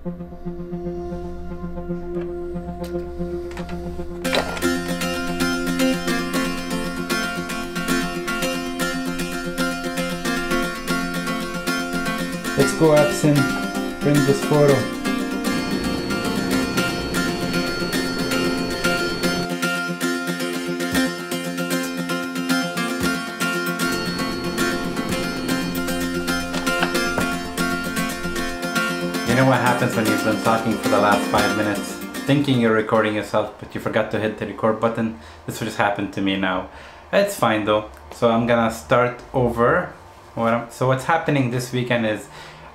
Let's go Epson, print this photo. You know what happens when you've been talking for the last 5 minutes, thinking you're recording yourself, but you forgot to hit the record button? This just happened to me now. It's fine though. So I'm gonna start over. So what's happening this weekend is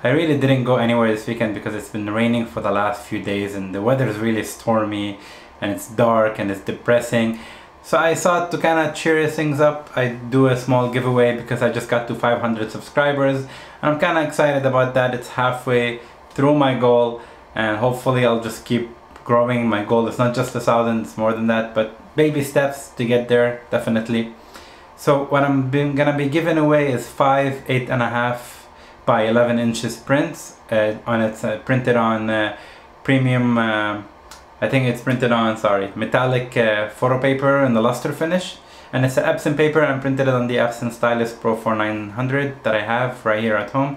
I really didn't go anywhere this weekend because it's been raining for the last few days and the weather is really stormy and it's dark and it's depressing. So I thought to kind of cheer things up, I'd do a small giveaway because I just got to 500 subscribers and I'm kind of excited about that. It's halfway through my goal and hopefully I'll just keep growing. My goal is not just 1,000, it's more than that, but baby steps to get there, definitely. So what I'm gonna be giving away is 5 8.5 by 11 inches prints printed on premium, I think it's printed on, metallic photo paper in the luster finish, and it's an Epson paper and printed it on the Epson Stylus Pro 4900 that I have right here at home.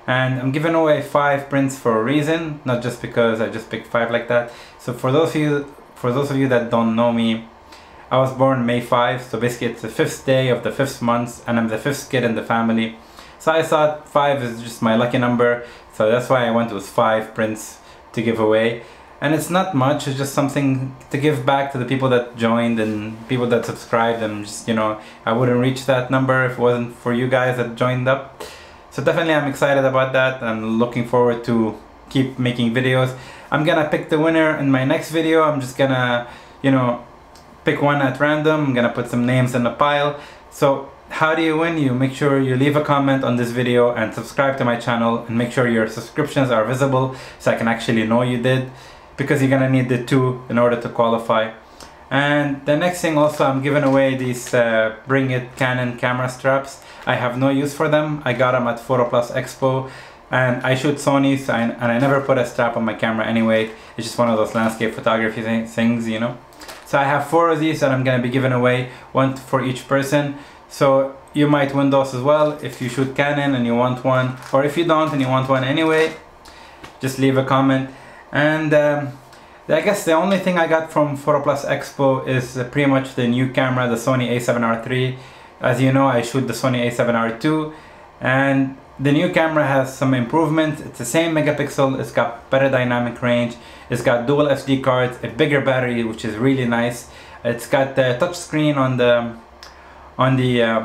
And I'm giving away 5 prints for a reason, not just because I just picked 5 like that. So for those of you that don't know me, I was born May 5, so basically it's the 5th day of the 5th month and I'm the 5th kid in the family. So I thought 5 is just my lucky number, so that's why I went with 5 prints to give away. And it's not much, it's just something to give back to the people that joined and people that subscribed, and just, you know, I wouldn't reach that number if it wasn't for you guys that joined up. So definitely I'm excited about that. I'm looking forward to keep making videos. I'm gonna pick the winner in my next video. I'm just gonna, you know, pick one at random. I'm gonna put some names in a pile. So how do you win? You make sure you leave a comment on this video and subscribe to my channel and make sure your subscriptions are visible so I can actually know you did, because you're gonna need the 2 in order to qualify. And the next thing also, I'm giving away these Bring It Canon camera straps. I have no use for them. I got them at Photo Plus Expo and I shoot Sony, so and I never put a strap on my camera anyway. It's just one of those landscape photography things, you know. So I have 4 of these that I'm gonna be giving away, 1 for each person. So you might win those as well if you shoot Canon and you want one, or if you don't and you want one anyway, just leave a comment. And I guess the only thing I got from Photo Plus Expo is pretty much the new camera, the Sony a7R III. As you know, I shoot the Sony a7R II, and the new camera has some improvements. It's the same megapixel, it's got better dynamic range, it's got dual SD cards, a bigger battery, which is really nice. It's got the touch screen on the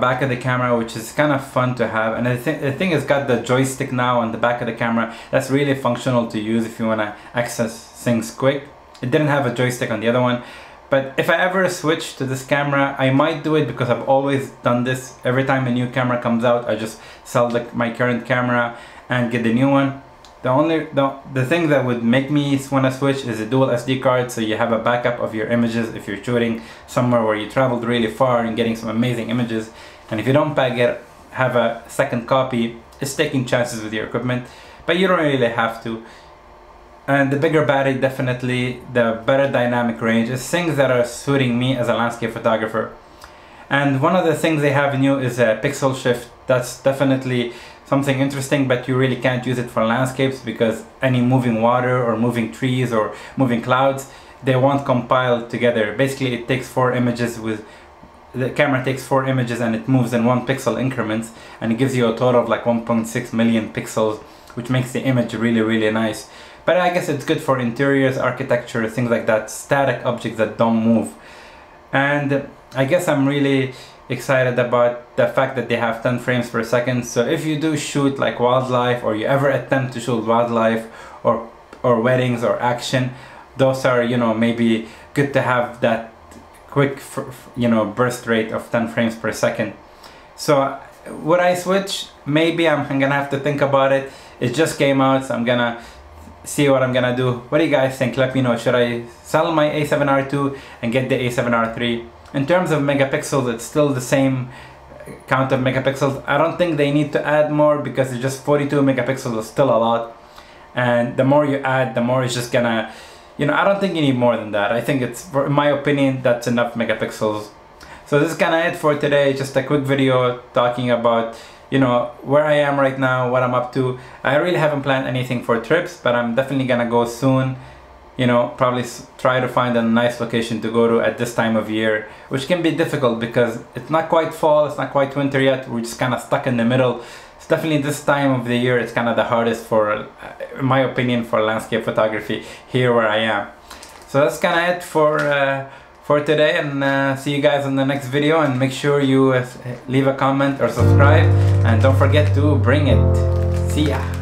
back of the camera, which is kind of fun to have. And I think it's got the joystick now on the back of the camera. That's really functional to use if you want to access things quick. It didn't have a joystick on the other one. But if I ever switch to this camera, I might do it because I've always done this. Every time a new camera comes out, I just sell my current camera and get the new one. The thing that would make me want to switch is a dual SD card, so you have a backup of your images if you're shooting somewhere where you traveled really far and getting some amazing images. And if you don't have a second copy, it's taking chances with your equipment, but you don't really have to. And the bigger battery, definitely, the better dynamic range, is things that are suiting me as a landscape photographer. And one of the things they have new is a pixel shift. That's definitely something interesting, but you really can't use it for landscapes because any moving water or moving trees or moving clouds, they won't compile together. Basically, it takes 4 images the camera takes 4 images and it moves in 1 pixel increments, and it gives you a total of like 1.6 million pixels, which makes the image really, really nice. But I guess it's good for interiors, architecture, things like that, static objects that don't move. And I guess I'm really excited about the fact that they have 10 frames per second. So if you do shoot like wildlife, or you ever attempt to shoot wildlife or weddings or action, those are, you know, maybe good to have that quick, you know, burst rate of 10 frames per second. So would I switch? Maybe. I'm gonna have to think about it. It just came out, so I'm gonna see what I'm gonna do. What do you guys think? Let me know. Should I sell my a7R II and get the a7R III? In terms of megapixels, it's still the same count of megapixels. I don't think they need to add more because it's just 42 megapixels is still a lot. and the more you add, the more it's just gonna, you know, I don't think you need more than that. I think it's, in my opinion, that's enough megapixels. So this is kind of it for today. Just a quick video talking about, you know, where I am right now, what I'm up to. I really haven't planned anything for trips, but I'm definitely gonna go soon. You know, probably try to find a nice location to go to at this time of year, which can be difficult because it's not quite fall, it's not quite winter yet. We're just kind of stuck in the middle. It's definitely this time of the year, it's kind of the hardest for, in my opinion, for landscape photography here where I am. So that's kind of it for today, and see you guys in the next video, and make sure you leave a comment or subscribe, and don't forget to bring it. See ya.